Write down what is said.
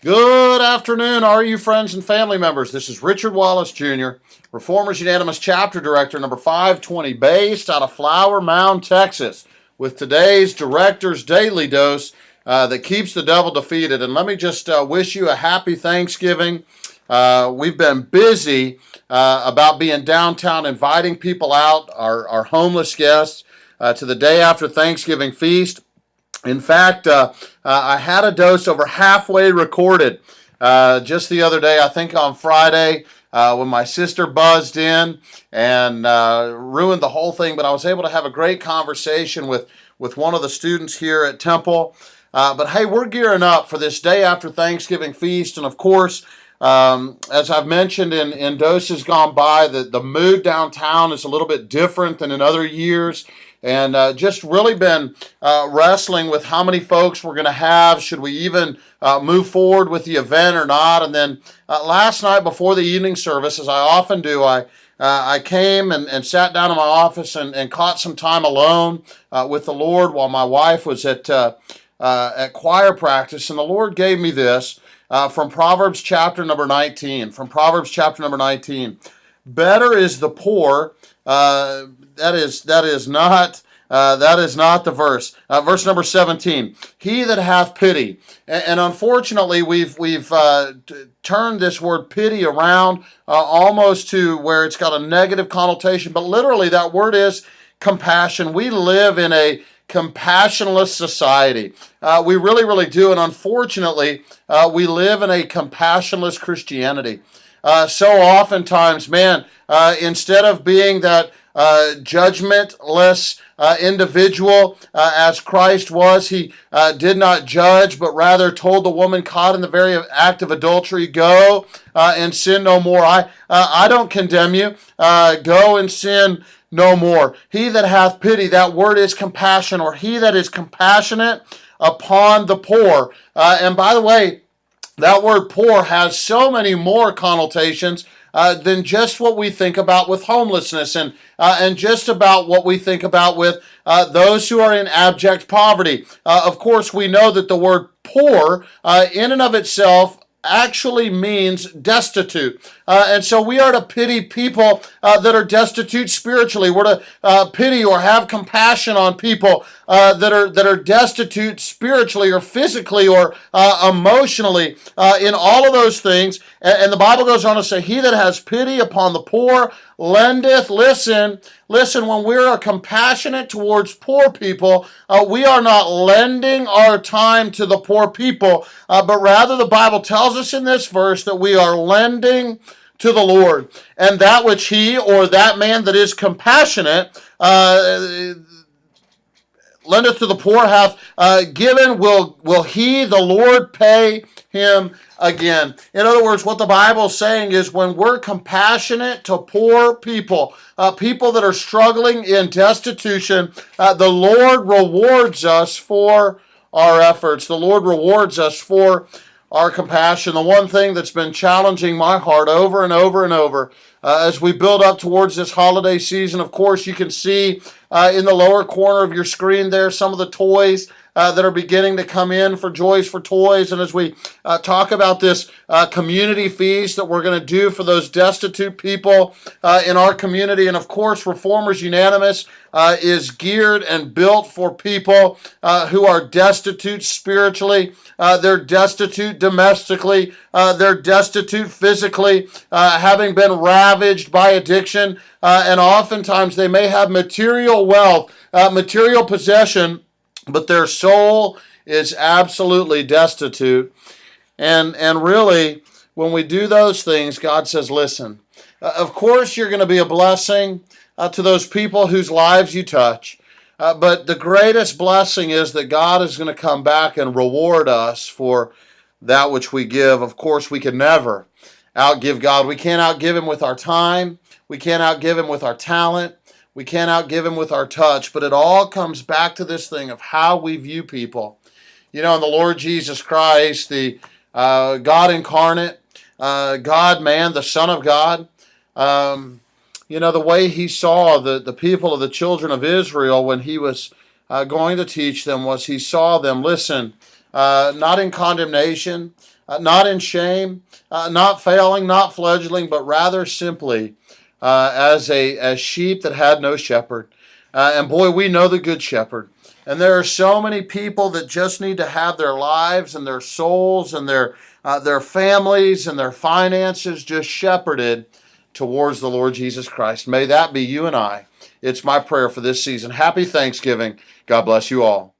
Good afternoon, all you friends and family members. This is Richard Wallace Jr., Reformers Unanimous Chapter Director, number 520, based out of Flower Mound, Texas, with today's Director's Daily Dose that keeps the devil defeated. And let me just wish you a happy Thanksgiving. We've been busy about being downtown, inviting people out, our homeless guests, to the day after Thanksgiving feast. In fact, I had a dose over halfway recorded just the other day, I think on Friday, when my sister buzzed in and ruined the whole thing. But I was able to have a great conversation with one of the students here at Temple. But hey, we're gearing up for this day after Thanksgiving feast. And of course, as I've mentioned in doses gone by, the mood downtown is a little bit different than in other years. And just really been wrestling with how many folks we're going to have. Should we even move forward with the event or not? And then last night before the evening service, as I often do, I came and sat down in my office and caught some time alone with the Lord while my wife was at choir practice. And the Lord gave me this from Proverbs chapter number 19. From Proverbs chapter number 19. Better is the poor. That is not the verse. Verse number 17. He that hath pity, and unfortunately, we've turned this word pity around almost to where it's got a negative connotation. But literally, that word is compassion. We live in a compassionless society. We really, really do, and unfortunately, we live in a compassionless Christianity. So oftentimes, man, instead of being that judgmentless individual as Christ was, he did not judge, but rather told the woman caught in the very act of adultery, go and sin no more. I don't condemn you. Go and sin no more. He that hath pity, that word is compassion, or he that is compassionate upon the poor. And by the way, that word poor has so many more connotations than just what we think about with homelessness and just about what we think about with those who are in abject poverty. Of course, we know that the word poor in and of itself actually means destitute. And so we are to pity people that are destitute spiritually. We're to pity or have compassion on people that are destitute spiritually or physically or emotionally in all of those things. And the Bible goes on to say, he that has pity upon the poor lendeth, listen, when we are compassionate towards poor people, we are not lending our time to the poor people, but rather the Bible tells us in this verse that we are lending to the Lord. And that which he or that man that is compassionate lendeth to the poor hath given, will he, the Lord, pay him again. In other words, what the Bible is saying is when we're compassionate to poor people, people that are struggling in destitution, the Lord rewards us for our efforts. The Lord rewards us for our compassion. The one thing that's been challenging my heart over and over and over as we build up towards this holiday season, of course, you can see in the lower corner of your screen there some of the toys that are beginning to come in for Joys for Toys. And as we talk about this community feast that we're going to do for those destitute people in our community, and of course, Reformers Unanimous is geared and built for people who are destitute spiritually, they're destitute domestically, they're destitute physically, having been ravaged by addiction, and oftentimes they may have material wealth, material possession, but their soul is absolutely destitute. And really, when we do those things, God says, listen, of course you're going to be a blessing to those people whose lives you touch. But the greatest blessing is that God is going to come back and reward us for that which we give. Of course, we can never outgive God. We can't outgive him with our time. We can't outgive him with our talent. We can't outgive him with our touch, but it all comes back to this thing of how we view people. You know, in the Lord Jesus Christ, the God incarnate, God-man, the Son of God, you know, the way he saw the people of the children of Israel when he was going to teach them was he saw them, listen, not in condemnation, not in shame, not failing, not fledgling, but rather simply as sheep that had no shepherd. And boy, we know the good shepherd. And there are so many people that just need to have their lives and their souls and their families and their finances just shepherded towards the Lord Jesus Christ. May that be you and I. It's my prayer for this season. Happy Thanksgiving. God bless you all.